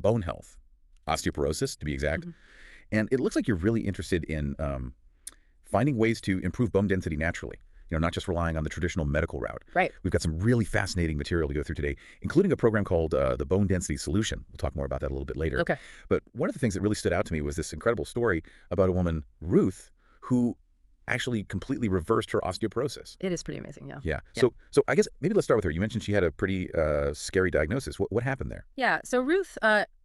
bone health, osteoporosis to be exact. Hmm. And it looks like you're really interested in finding ways to improve bone density naturally, not just relying on the traditional medical route. Right. We've got some really fascinating material to go through today, including a program called the Bone Density Solution. We'll talk more about that a little bit later. Okay. But one of the things that really stood out to me was this incredible story about a woman, Ruth, who actually completely reversed her osteoporosis. It is pretty amazing, yeah. Yeah. Yeah. So I guess maybe let's start with her. You mentioned she had a pretty scary diagnosis. What happened there? Yeah, so Ruth,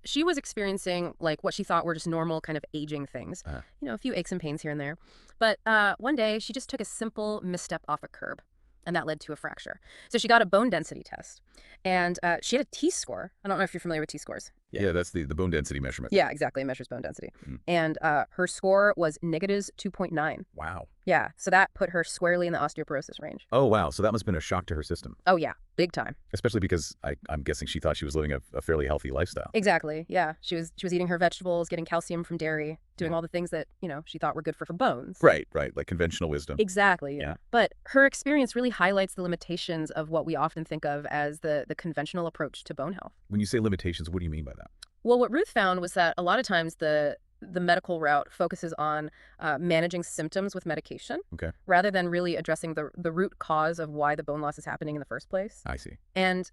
she was experiencing like what she thought were just normal kind of aging things, Uh, a few aches and pains here and there. But one day she just took a simple misstep off a curb, and that led to a fracture. So she got a bone density test, and she had a T-score. I don't know if you're familiar with T-scores. yeah, that's the bone density measurement. Yeah, exactly. It measures bone density. Mm. And her score was negative 2.9. Wow. Yeah, so that put her squarely in the osteoporosis range. Oh, wow. So that must have been a shock to her system, Oh, yeah, big time. especially because I'm guessing she thought she was living a fairly healthy lifestyle. Exactly. Yeah, she was eating her vegetables, getting calcium from dairy, doing all the things that, she thought were good for bones. Right, like conventional wisdom. Exactly. Yeah. But her experience really highlights the limitations of what we often think of as the conventional approach to bone health. When you say limitations, what do you mean by that? Well, what Ruth found was that a lot of times the medical route focuses on managing symptoms with medication Okay, rather than really addressing the root cause of why the bone loss is happening in the first place. I see. And,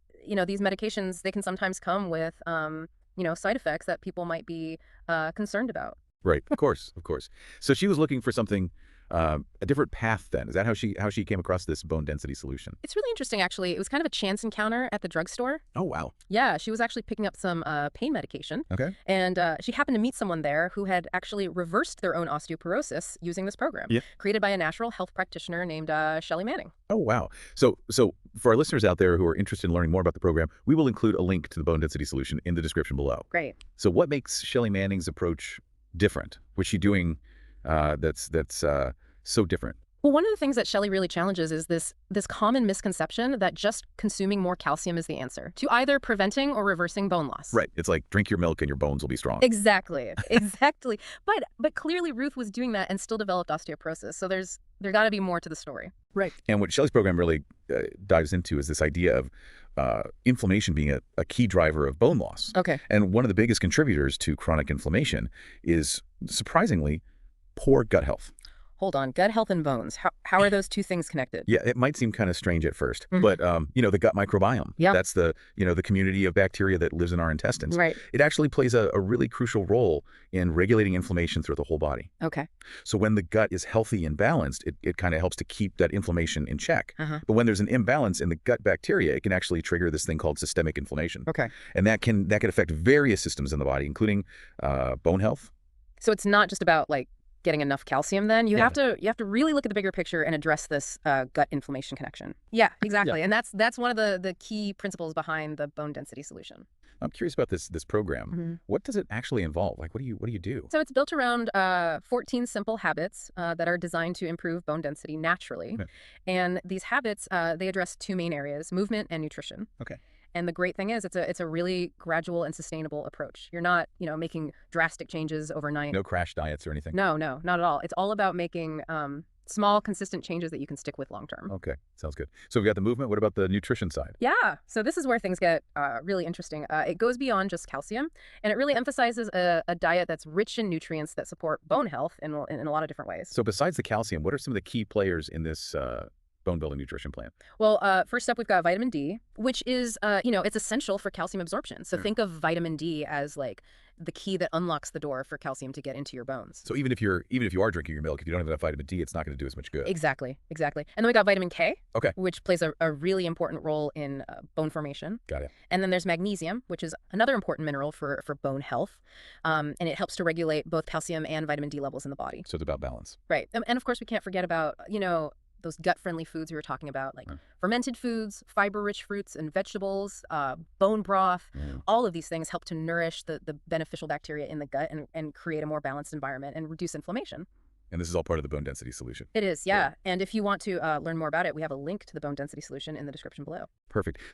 these medications, they can sometimes come with, side effects that people might be concerned about. Right, of course, of course. So she was looking for something, a different path then. Is that how she came across this bone density solution? It's really interesting, actually. It was kind of a chance encounter at the drugstore. Oh, wow. Yeah, she was actually picking up some pain medication. Okay. And she happened to meet someone there who had actually reversed their own osteoporosis using this program, Yeah. created by a natural health practitioner named Shelly Manning. Oh, wow. So for our listeners out there who are interested in learning more about the program, we will include a link to the bone density solution in the description below. Great. So what makes Shelly Manning's approach different? What's she doing that's so different? Well, one of the things that Shelly really challenges is this common misconception that just consuming more calcium is the answer to either preventing or reversing bone loss. Right. It's like drink your milk and your bones will be strong. Exactly. Exactly. But clearly Ruth was doing that and still developed osteoporosis. So there got to be more to the story. Right. And what Shelly's program really dives into is this idea of inflammation being a key driver of bone loss. Okay. And one of the biggest contributors to chronic inflammation is, surprisingly, poor gut health. Hold on. Gut health and bones. How are those two things connected? Yeah, it might seem kind of strange at first, Mhm. but the gut microbiome. Yeah. That's the community of bacteria that lives in our intestines. Right. It actually plays a really crucial role in regulating inflammation throughout the whole body. Okay. So when the gut is healthy and balanced, it kind of helps to keep that inflammation in check. Uh-huh. But when there's an imbalance in the gut bacteria, it can actually trigger this thing called systemic inflammation. Okay. And that can affect various systems in the body, including bone health. So it's not just about like getting enough calcium then. You Yeah. have to really look at the bigger picture and address this gut inflammation connection. Yeah, exactly. Yeah. And that's one of the key principles behind the bone density solution. I'm curious about this program. Mhm. What does it actually involve? Like, what do you do? So it's built around 14 simple habits that are designed to improve bone density naturally. Okay. And these habits, they address two main areas, movement and nutrition. Okay. And the great thing is it's a really gradual and sustainable approach. You're not, making drastic changes overnight. No crash diets or anything? No, not at all. It's all about making small, consistent changes that you can stick with long term. Okay, sounds good. So we've got the movement. What about the nutrition side? Yeah. So this is where things get really interesting. It goes beyond just calcium, and it really emphasizes a diet that's rich in nutrients that support bone health in a lot of different ways. So besides the calcium, what are some of the key players in this bone building nutrition plan? Well, first up, we've got vitamin D, which is, it's essential for calcium absorption. So think of vitamin D as like the key that unlocks the door for calcium to get into your bones. So even if you are drinking your milk, if you don't have enough vitamin D, it's not going to do as much good. Exactly. And then we got vitamin K, Okay. which plays a really important role in bone formation. Got it. And then there's magnesium, which is another important mineral for bone health. And it helps to regulate both calcium and vitamin D levels in the body. So it's about balance. Right. And of course, we can't forget about, those gut-friendly foods we were talking about, like fermented foods, fiber-rich fruits and vegetables, bone broth. All of these things help to nourish the beneficial bacteria in the gut and create a more balanced environment and reduce inflammation. And this is all part of the bone density solution. It is, yeah. And if you want to learn more about it, we have a link to the bone density solution in the description below. Perfect.